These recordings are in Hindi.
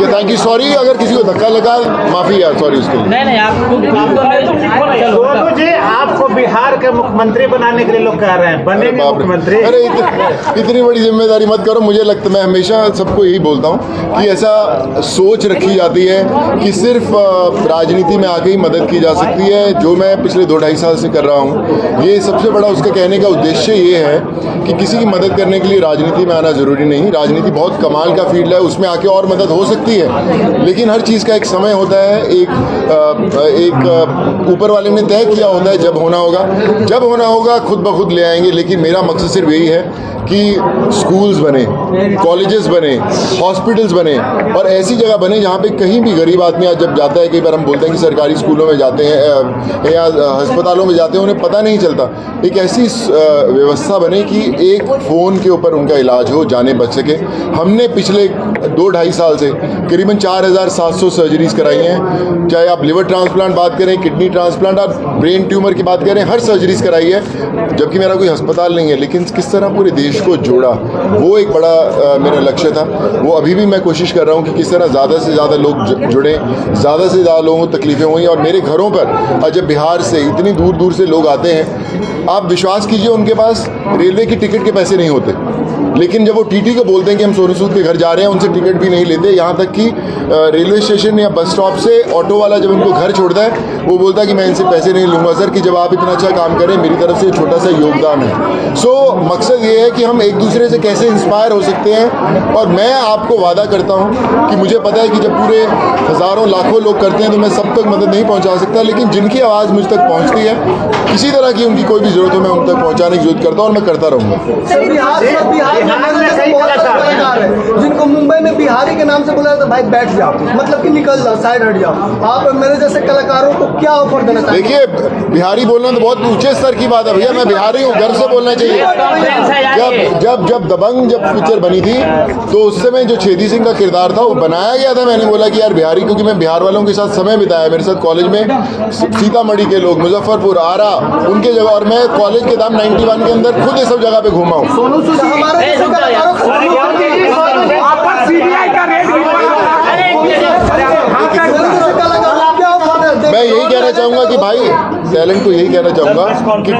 है, थैंक यू। सॉरी अगर किसी को धक्का लगा, माफी यार, सॉरी उसके लिए। नहीं आपको सोनू जी, आपको बिहार के मुख्यमंत्री बनाने के लिए लोग कह रहे हैं, बनेंगे मुख्यमंत्री? अरे इतनी बड़ी जिम्मेदारी मत करो, मुझे लगता, मैं हमेशा सबको यही बोलता हूँ कि ऐसा सोच रखी जाती है कि सिर्फ राजनीति में आके ही मदद की जा सकती है, जो मैं पिछले 2-2.5 साल से कर रहा हूँ। ये सबसे बड़ा उसका कहने का उद्देश्य ये है कि किसी की मदद करने के लिए राजनीति में आना जरूरी नहीं। राजनीति बहुत कमाल का फील्ड है, उसमें आके और मदद हो सकती है, लेकिन हर चीज़ का एक समय होता है, एक ऊपर वाले ने तय किया होता है जब होना होगा खुद ब खुद ले आएंगे। लेकिन मेरा मकसद सिर्फ यही है कि स्कूल्स बने, कॉलेजेस बने, हॉस्पिटल्स बने और ऐसी जगह बने जहाँ पे कहीं भी गरीब आदमी आज जब जाता है, कई बार हम बोलते हैं कि सरकारी स्कूलों में जाते हैं या अस्पतालों में जाते हैं, उन्हें पता नहीं चलता। एक ऐसी व्यवस्था बने कि एक फ़ोन के ऊपर उनका इलाज हो, जाने बच सके। हमने पिछले 2-2.5 साल से करीबन 4700 सर्जरीज कराई हैं, चाहे आप लिवर ट्रांसप्लांट बात करें, किडनी ट्रांसप्लांट, आप ब्रेन ट्यूमर की बात करें, हर सर्जरीज कराई है, जबकि मेरा कोई अस्पताल नहीं है। लेकिन किस तरह पूरे देश को जोड़ा, वो एक बड़ा मेरा लक्ष्य था। वो अभी भी मैं कोशिश कर रहा हूँ कि किस तरह ज़्यादा से ज़्यादा लोग जुड़ें, ज़्यादा से ज़्यादा लोगों को तकलीफ़ें हुई। और मेरे घरों पर जब बिहार से इतनी दूर दूर से लोग आते हैं, आप विश्वास कीजिए उनके पास रेलवे की टिकट के पैसे नहीं होते, लेकिन जब वो टीटी को बोलते हैं कि हम सोनू सूद के घर जा रहे हैं, उनसे टिकट भी नहीं लेते। यहाँ तक कि रेलवे स्टेशन या बस स्टॉप से ऑटो वाला जब उनको घर छोड़ता है, वो बोलता है कि मैं इनसे पैसे नहीं लूँगा सर, कि जब आप इतना अच्छा काम करें, मेरी तरफ से छोटा सा योगदान है। सो मकसद ये है कि हम एक दूसरे से कैसे इंस्पायर हो सकते हैं। और मैं आपको वादा करता हूँ कि मुझे पता है कि जब पूरे हज़ारों लाखों लोग करते हैं तो मैं सब तक मदद नहीं पहुँचा सकता, लेकिन जिनकी आवाज़ मुझ तक पहुँचती है, किसी तरह की उनकी कोई भी ज़रूरत हो, मैं उन तक पहुँचाने की जरूरत करता हूँ और मैं करता रहूँगा। जिनको मुंबई में बिहारी के नाम से बोला जाता, भाई बैठ जाओ, मतलब कि निकल जाओ, साइड हट जाओ। आप मेरे जैसे कलाकारों को क्या ऑफर देना चाहते हैं? देखिए, बिहारी बोलना तो बहुत ऊंचे स्तर की बात है भैया, मैं बिहारी हूँ, गर्व से बोलना चाहिए। जब दबंग पिक्चर बनी थी तो उस समय जो छेदी सिंह का किरदार था वो बनाया गया था, मैंने बोला कि यार बिहारी, क्योंकि मैं बिहार वालों के साथ समय बिताया, मेरे साथ कॉलेज में सीतामढ़ी के लोग, मुजफ्फरपुर, आरा, उनके जगह, और मैं कॉलेज के दाम 91 के अंदर खुद ये सब जगह पे घूमा हूँ। सोनू सूद हमारे मैं यही कहना चाहूँगा कि भाई टैलेंट को यही कहना चाहूँगा कि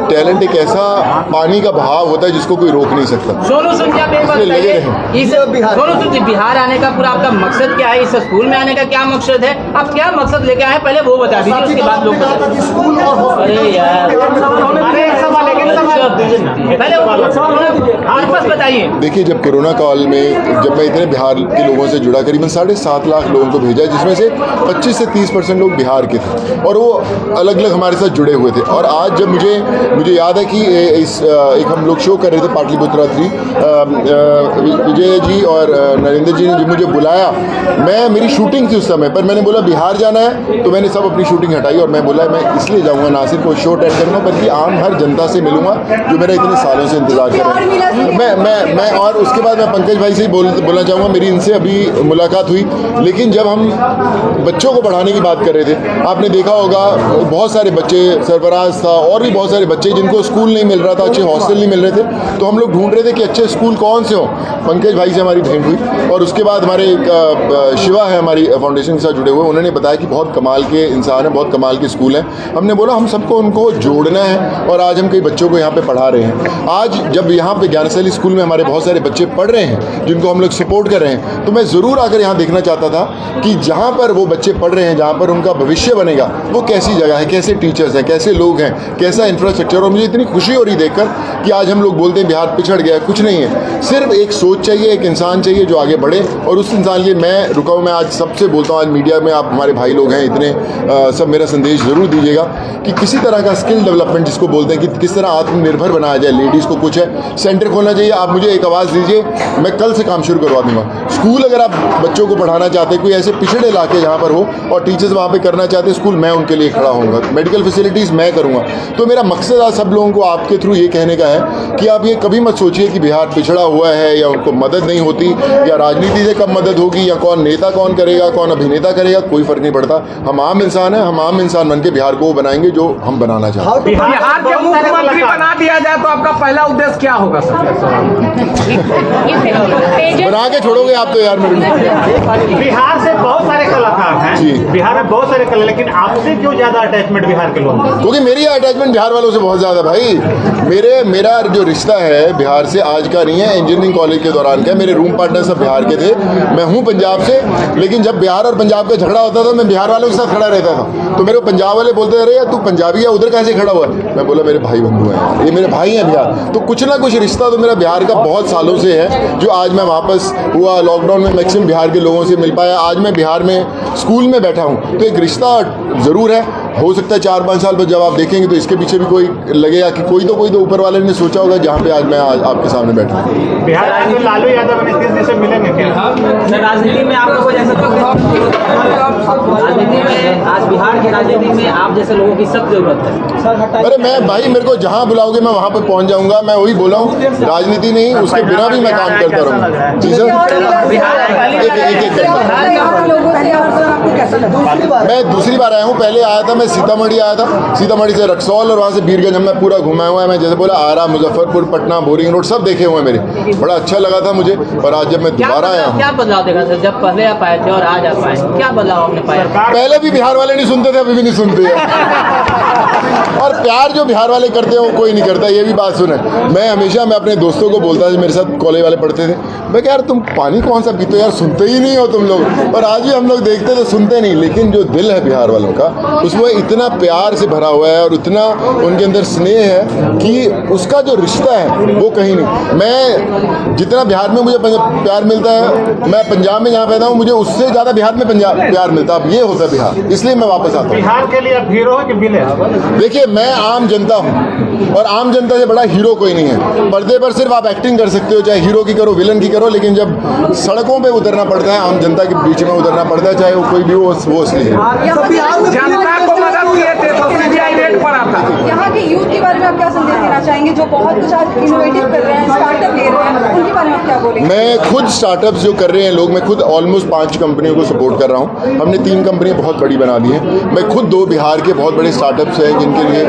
टैलेंट एक ऐसा पानी का बहाव होता है जिसको कोई रोक नहीं सकता। सोनू सूद बिहार आने का पूरा आपका मकसद क्या है? इस स्कूल में आने का क्या मकसद है? आप क्या मकसद लेके आए, पहले वो बता दीजिए, उसके बाद लोग अरे यार पहले बताइए। देखिए, जब कोरोना काल में जब मैं इतने बिहार के लोगों से जुड़ा, करीबन 7.5 लाख लोगों को भेजा, जिसमें से 25 से 30% लोग बिहार के थे और वो अलग अलग हमारे साथ जुड़े हुए थे। और आज जब मुझे याद है कि एक हम लोग शो कर रहे थे पाटलिपुत्रा 3, विजय जी और नरेंद्र जी ने जब मुझे बुलाया, मेरी शूटिंग थी उस समय पर, मैंने बोला बिहार जाना है, तो मैंने सब अपनी शूटिंग हटाई और मैं बोला मैं इसलिए जाऊँगा, ना सिर्फ वो शो अटेंड करूँगा बल्कि आम हर जनता से मिलूंगा जो मेरा इतने सालों से इंतजार कर रहे हैं। मैं और उसके बाद मैं पंकज भाई से ही बोलना चाहूँगा, मेरी इनसे अभी मुलाकात हुई, लेकिन जब हम बच्चों को पढ़ाने की बात कर रहे थे, आपने देखा होगा बहुत सारे बच्चे, सरफराज था और भी बहुत सारे बच्चे जिनको स्कूल नहीं मिल रहा था, अच्छे हॉस्टल नहीं मिल रहे थे, तो हम लोग ढूंढ रहे थे कि अच्छे स्कूल कौन से हों। पंकज भाई से हमारी भेंट हुई और उसके बाद हमारे एक शिवा है हमारी फाउंडेशन के साथ जुड़े हुए, उन्होंने बताया कि बहुत कमाल के इंसान हैं, बहुत कमाल के स्कूल हैं। हमने बोला हम सबको उनको जोड़ना है और आज हम कई बच्चों को यहाँ पे पढ़ा रहे हैं। आज जब यहाँ पे ज्ञानशैली स्कूल में हमारे बहुत सारे बच्चे पढ़ रहे हैं जिनको हम लोग सपोर्ट कर रहे हैं, तो मैं ज़रूर आकर यहाँ देखना चाहता था कि जहाँ पर वो बच्चे पढ़ रहे हैं, जहाँ पर उनका भविष्य बनेगा, वो कैसी जगह है, कैसे टीचर्स हैं, कैसे लोग हैं, कैसा इंफ्रास्ट्रक्चर। और मुझे इतनी खुशी हो रही देखकर कि आज हम लोग बोलते हैं बिहार पिछड़ गया, कुछ नहीं है, सिर्फ एक सोच चाहिए, एक इंसान चाहिए जो आगे बढ़े। और उस इंसान के लिए मैं रुका हूँ। मैं आज सबसे बोलता हूँ, आज मीडिया में आप हमारे भाई लोग हैं इतने, सब मेरा संदेश ज़रूर दीजिएगा कि किसी तरह का स्किल डेवलपमेंट जिसको बोलते हैं कि किस तरह आत्मनिर्भर बनाया जाए, लेडीज़ को कुछ है, सेंटर खोलना चाहिए। आप मुझे एक आवाज़ दीजिए, मैं कल से काम शुरू करवा दूंगा। स्कूल अगर आप बच्चों को पढ़ाना चाहते हैं, कोई ऐसे पिछड़े इलाके जहाँ पर हो और टीचर्स वहाँ पे करना चाहते हैं स्कूल, मैं उनके लिए खड़ा होऊंगा। मेडिकल फैसिलिटीज़ मैं करूँगा। तो मेरा मकसद आज सब लोगों को आपके थ्रू ये कहने का है कि आप ये कभी मत सोचिए कि बिहार पिछड़ा हुआ है या उनको मदद नहीं होती या राजनीति से कब मदद होगी या कौन नेता कौन करेगा, कौन अभिनेता करेगा, कोई फ़र्क नहीं पड़ता। हम आम इंसान हैं, हम आम इंसान बन के बिहार को बनाएंगे जो हम बनाना चाहते हैं। बिहार के मुख्यमंत्री बना दिया जाए तो आपका पहला उद्देश्य क्या होगा सर? बना के छोड़ोगे आप तो यार मेरे को। बिहार से बहुत सारे कलाकार हैं जी। बिहार में बहुत सारे कला, लेकिन आपसे क्यों ज्यादा अटैचमेंट बिहार के लोगों को? क्योंकि मेरी अटैचमेंट बिहार वालों से बहुत ज़्यादा भाई। मेरा जो रिश्ता है बिहार से आज का नहीं है, इंजीनियरिंग कॉलेज के दौरान का। मेरे रूम पार्टनर सब बिहार के थे, मैं हूँ पंजाब से, लेकिन जब बिहार और पंजाब का झगड़ा होता था मैं बिहार वालों के साथ खड़ा रहता था। तो मेरे को पंजाब वाले बोलते अरे यार तू पंजाबी है, उधर कैसे खड़ा हुआ? मैं बोला मेरे भाई बंधु हैं यार, ये मेरे भाई हैं बिहार। तो कुछ ना कुछ रिश्ता तो मेरा बिहार का बहुत सालों से है, जो आज मैं वापस हुआ लॉकडाउन में मैक्सिमम बिहार के लोगों से मिल पाया। आज मैं बिहार में स्कूल में बैठा हूँ, तो एक रिश्ता ज़रूर है। हो सकता है 4-5 साल बाद जब आप देखेंगे तो इसके पीछे भी कोई लगेगा कि कोई तो ऊपर वाले ने सोचा होगा, जहाँ पे आज मैं आपके सामने बैठा हूँ। बिहार आए तो लालू यादव और नीतीश जी से मिलेंगे क्या? सर राजनीति में आप लोगों जैसे राजनीति में आज बिहार की राजनीति में आप जैसे लोगों की सख्त जरूरत है। अरे मैं भाई, मेरे को जहाँ बुलाओगे मैं वहाँ पे पहुँच जाऊँगा। मैं वही बोला हूँ, राजनीति नहीं, उसके बिना भी मैं काम करता रहूँगा। जी सर, मैं दूसरी बार आया हूँ। पहले आया था, मैं सीतामढ़ी आया था, सीतामढ़ी से रक्सौल और वहाँ से बीरगंज मैं पूरा घुमाया हुआ है। मैं जैसे बोला आरा, मुजफ्फरपुर, पटना, बोरिंग रोड सब देखे हुए हैं मेरे। बड़ा अच्छा लगा था मुझे। पर आज जब मैं दोबारा आया हूँ, क्या बदलाव देखा सर जब पहले आप आए थे और आज आप आए, क्या बदलाव आपने पाया? पहले भी बिहार वाले नहीं सुनते थे, अभी भी नहीं सुनते हैं। और प्यार जो बिहार वाले करते हैं वो कोई नहीं करता, ये भी बात सुने। मैं अपने दोस्तों को बोलता था, मेरे साथ कॉलेज वाले पढ़ते थे, मैं क्या यार तुम पानी कौन सा पीते हो यार, सुनते ही नहीं हो तुम लोग। पर आज भी हम लोग देखते तो सुनते नहीं, लेकिन जो दिल है बिहार वालों का उसमें इतना प्यार से भरा हुआ है और इतना उनके अंदर स्नेह है कि उसका जो रिश्ता है वो कहीं नहीं। मैं जितना बिहार में मुझे प्यार मिलता है, मैं पंजाब में जहाँ पैदा हूँ, मुझे उससे ज़्यादा बिहार में प्यार मिलता है। अब ये होता है बिहार, इसलिए मैं वापस आता हूँ। बिहार के लिए आप हीरो हो कि विलेन? देखिए, मैं आम जनता हूँ और आम जनता से बड़ा हीरो कोई नहीं है। पर्दे पर सिर्फ आप एक्टिंग कर सकते हो, चाहे हीरो की करो, विलन की करो, लेकिन जब सड़कों पे उतरना पड़ता है, आम जनता के बीच में उतरना पड़ता है, चाहे वो कोई भी वो असली है। जनता को मदद किए थे तो सीबीआई रेड पड़ा था। यहाँ के यूथ के बारे में आप क्या संदेश देना चाहेंगे, जो बहुत कुछ आज इनोवेटिव कर रहे हैं, स्टार्टअप ले रहे हैं, उनके बारे में आप क्या बोलेंगे? मैं खुद स्टार्टअप्स जो कर रहे हैं लोग, मैं खुद ऑलमोस्ट 5 कंपनियों को सपोर्ट कर रहा हूँ। हमने 3 कंपनियाँ बहुत बड़ी बना दी हैं। मैं खुद 2 बिहार के बहुत बड़े स्टार्टअप्स हैं जिनके लिए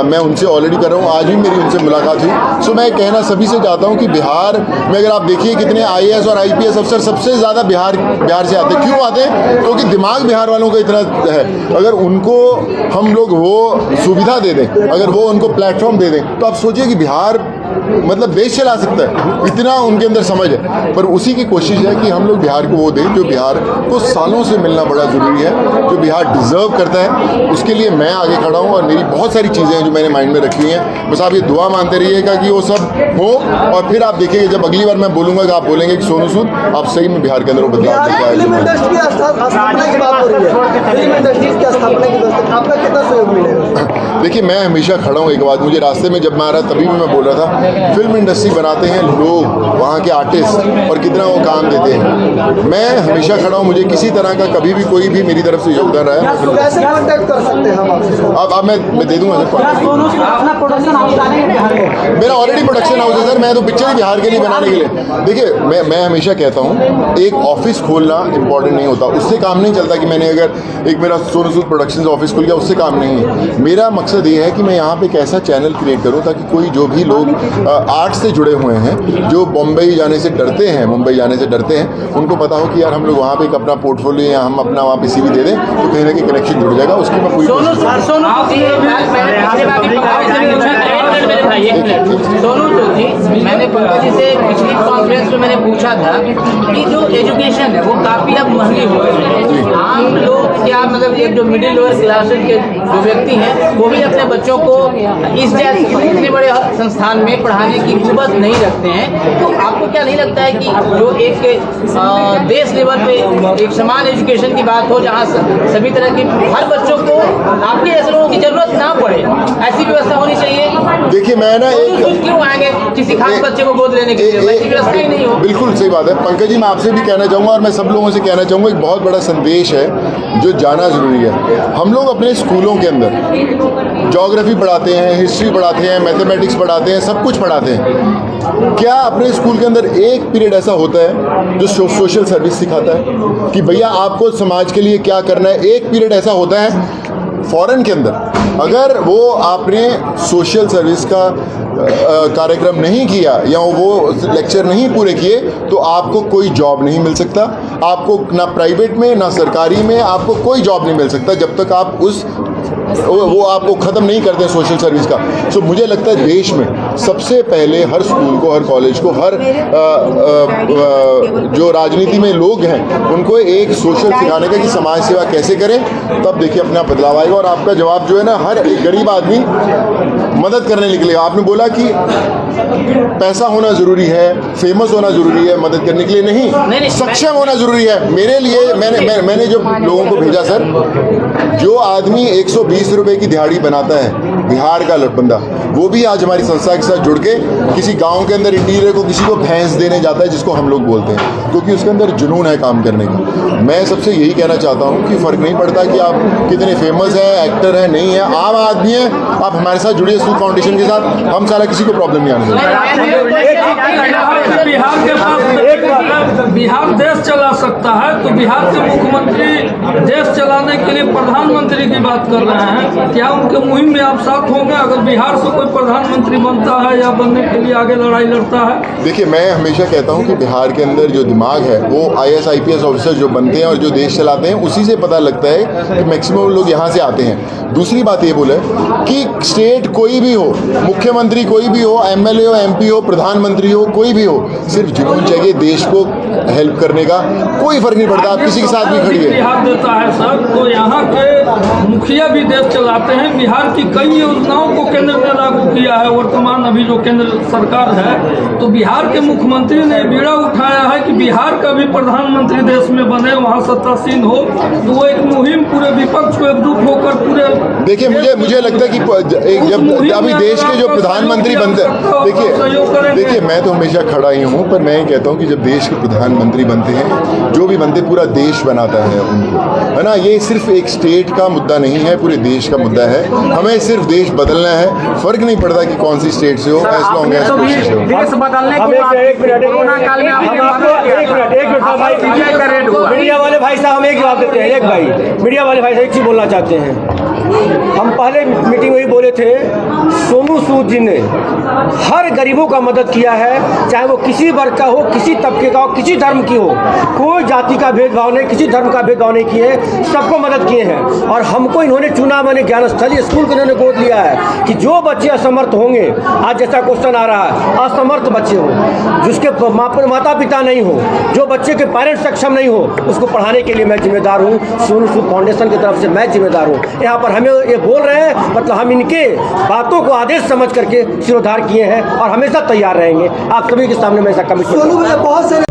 मैं उनसे ऑलरेडी कर रहा हूँ। आज भी मेरी उनसे मुलाकात हुई। सो मैं कहना सभी से चाहता हूँ कि बिहार में अगर आप देखिए कितने IAS और IPS अफसर सबसे ज़्यादा बिहार से आते हैं। क्यों आते हैं? क्योंकि दिमाग बिहार वालों का इतना है। अगर उनको हम लोग वो सुविधा दे दें, अगर वो उनको प्लेटफॉर्म दे दें, तो आप सोचिए कि बिहार मतलब देश चला सकता है, इतना उनके अंदर समझ है। पर उसी की कोशिश है कि हम लोग बिहार को वो दें जो बिहार को सालों से मिलना बड़ा ज़रूरी है, जो बिहार डिज़र्व करता है। उसके लिए मैं आगे खड़ा हूँ और मेरी बहुत सारी चीज़ें हैं जो मैंने माइंड में रखी हुई हैं। बस आप ये दुआ मानते रहिएगा कि वो सब हो, और फिर आप देखिएगा जब अगली बार मैं बोलूँगा कि आप बोलेंगे कि सोनू सूद आप सही में बिहार के अंदर वो बदलाव लेके आए। फिल्म इंडस्ट्री की स्थापना की बात हो रही है, फिल्म इंडस्ट्री की स्थापना की बात, आपका कितना सहयोग मिलेगा? देखिए, मैं हमेशा खड़ा हूँ। एक बात मुझे रास्ते में जब मैं आ रहा तभी भी मैं बोल रहा था, फिल्म इंडस्ट्री बनाते हैं लोग, वहाँ के आर्टिस्ट, और कितना वो काम देते हैं। मैं हमेशा खड़ा हूँ। मुझे किसी तरह का कभी भी कोई भी मेरी तरफ से योगदान रहा है। कैसे कॉन्टैक्ट कर सकते हैं हम आपसे? अब मैं दे दूँगा मेरा ऑलरेडी प्रोडक्शन हाउस है सर। मैं तो पिक्चर ही बिहार के लिए बनाने के लिए। देखिए, मैं हमेशा कहता हूँ एक ऑफिस खोलना इंपॉर्टेंट नहीं होता, उससे काम नहीं चलता कि मैंने अगर एक मेरा सोनू सूद प्रोडक्शन ऑफिस खुल गया, उससे काम नहीं है। मेरा मकसद ये है कि मैं यहाँ पे एक ऐसा चैनल क्रिएट करूँ ताकि कोई जो भी लोग आर्ट से जुड़े हुए हैं, जो बॉम्बई जाने से डरते हैं, मुंबई जाने से डरते हैं, उनको पता हो कि यार हम लोग वहाँ पे एक अपना पोर्टफोलियो या हम अपना वहाँ पे CV दे दें तो कहीं ना कहीं कनेक्शन जुड़ जाएगा। उसकी मैं पूरी सोनू सूद जी, मैंने पंकज जी से पिछली कॉन्फ्रेंस में मैंने पूछा था कि जो एजुकेशन है वो काफ़ी अब महंगी हो गई है। आम लोग क्या मतलब एक जो मिडिल लोअर क्लास के जो व्यक्ति हैं वो भी अपने बच्चों को इस जैसे इतने बड़े संस्थान में पढ़ाने की कुवत नहीं रखते हैं। तो आपको क्या नहीं लगता है कि जो एक देश लेवल पे एक समान एजुकेशन की बात हो, जहाँ सभी तरह के हर बच्चों को आपके जैसे लोगों की जरूरत ना पड़े, ऐसी व्यवस्था होनी चाहिए? देखिए, मैं ना एक क्यों आएंगे किसी खास बच्चे को गोद लेने के लिए? वैसी व्यवस्था ही नहीं हो। बिल्कुल सही बात है पंकज जी। मैं आपसे भी कहना चाहूँगा और मैं सब लोगों से कहना चाहूँगा, एक बहुत बड़ा संदेश है जो जाना ज़रूरी है। हम लोग अपने स्कूलों के अंदर ज्योग्राफी पढ़ाते हैं, हिस्ट्री पढ़ाते हैं, मैथमेटिक्स पढ़ाते हैं, सब कुछ पढ़ाते हैं। क्या अपने स्कूल के अंदर एक पीरियड ऐसा होता है जो सोशल सर्विस सिखाता है कि भैया आपको समाज के लिए क्या करना है? एक पीरियड ऐसा होता है फॉरेन के अंदर अगर वो आपने सोशल सर्विस का कार्यक्रम नहीं किया या वो लेक्चर नहीं पूरे किए तो आपको कोई जॉब नहीं मिल सकता। आपको ना प्राइवेट में ना सरकारी में आपको कोई जॉब नहीं मिल सकता जब तक आप वो आपको ख़त्म नहीं करते सोशल सर्विस का। सो मुझे लगता है देश में सबसे पहले हर स्कूल को, हर कॉलेज को, हर जो राजनीति में लोग हैं उनको एक सोशल सिखाने का कि समाज सेवा कैसे करें, तब देखिए अपना बदलाव आएगा। और आपका जवाब जो है ना, हर एक गरीब आदमी मदद करने निकलेगा। आपने बोला कि पैसा होना ज़रूरी है, फेमस होना ज़रूरी है मदद करने के लिए, नहीं सक्षम होना ज़रूरी है। मेरे लिए मैंने जो लोगों को भेजा सर, जो आदमी 120 रुपए की दिहाड़ी बनाता है, बिहार का बंदा, वो भी आज हमारी संस्था के साथ जुड़ के किसी गांव के अंदर इंटीरियर को किसी को भैंस देने जाता है, जिसको हम लोग बोलते हैं, क्योंकि उसके अंदर जुनून है काम करने का। मैं सबसे यही कहना चाहता हूँ कि फ़र्क नहीं पड़ता कि आप कितने फेमस हैं, एक्टर हैं, नहीं है, आम आदमी है, आप हमारे साथ जुड़िए सूद फाउंडेशन के साथ, हम सारा किसी को प्रॉब्लम नहीं आने देंगे। बिहार के पास बिहार देश चला सकता है, तो बिहार के मुख्यमंत्री देश चलाने के लिए प्रधानमंत्री की बात कर रहे हैं। क्या उनके मुहिम में आप साथ होंगे अगर बिहार से कोई प्रधानमंत्री बनता है या बनने के लिए आगे लड़ाई लड़ता है? देखिए, मैं हमेशा कहता हूँ कि बिहार के अंदर जो दिमाग है वो IAS IPS ऑफिसर जो बनते हैं और जो देश चलाते हैं उसी से पता लगता है कि मैक्सिमम लोग यहाँ से आते हैं। दूसरी बात ये बोले कि स्टेट कोई भी हो, मुख्यमंत्री कोई भी हो, MLA हो, MP हो, प्रधानमंत्री हो, कोई भी हो, सिर्फ जुनून चाहिए देश को हेल्प करने का, कोई फर्क नहीं पड़ता आप किसी के साथ भी खड़िए। बिहार देता है सर, तो यहाँ के मुखिया भी देश चलाते हैं। बिहार की कई योजनाओं को केंद्र ने लागू किया है। वर्तमान अभी जो केंद्र सरकार है, तो बिहार के मुख्यमंत्री ने बीड़ा उठाया है कि बिहार का भी प्रधानमंत्री देश में बने, वहाँ सत्तासीन हो। तो वो एक मुहिम पूरे विपक्ष को एकजुट होकर पूरे, देखिए मुझे लगता है कि जब अभी देश के जो प्रधानमंत्री बनते हैं, देखिए मैं तो हमेशा खड़ा ही हूँ, पर मैं ये कहता हूँ कि जब देश के प्रधानमंत्री बनते हैं, जो भी बनते पूरा देश बनाता है उनको, है ना। ये सिर्फ एक स्टेट का मुद्दा नहीं है, पूरे देश का मुद्दा है। हमें सिर्फ देश बदलना है, फर्क नहीं पड़ता कि कौन सी स्टेट से हो, एज लॉन्ग एज कोशिश हो। देश बदलने की बात कोरोना काल में आपने मीडिया वाले भाई साहब हम एक जवाब देते हैं। एक भाई मीडिया वाले भाई साहब एक चीज़ बोलना चाहते हैं। हम पहले मीटिंग में ही बोले थे, सोनू सूद जी ने हर गरीबों का मदद किया है, चाहे वो किसी वर्ग का हो, किसी तबके का हो, किसी धर्म की हो, कोई जाति का भेदभाव नहीं, किसी धर्म का भेदभाव नहीं किए, सबको मदद किए हैं। और हमको इन्होंने चुना, मैंने ज्ञानस्थली स्कूल को इन्होंने गोद लिया है कि जो बच्चे असमर्थ होंगे, आज जैसा क्वेश्चन आ रहा है, असमर्थ बच्चे हो, जिसके माता पिता नहीं हो, जो बच्चे के पेरेंट्स सक्षम नहीं हो, उसको पढ़ाने के लिए मैं जिम्मेदार हूँ। सोनू सूद फाउंडेशन की तरफ से मैं जिम्मेदार हूँ। यहाँ पर हमें ये बोल रहे हैं, मतलब हम इनके बातों को आदेश समझ करके सिरोधार किए हैं और हमेशा तैयार रहेंगे। आप सभी के सामने मैं ऐसा कमिटमेंट। सोनू भैया बहुत सारे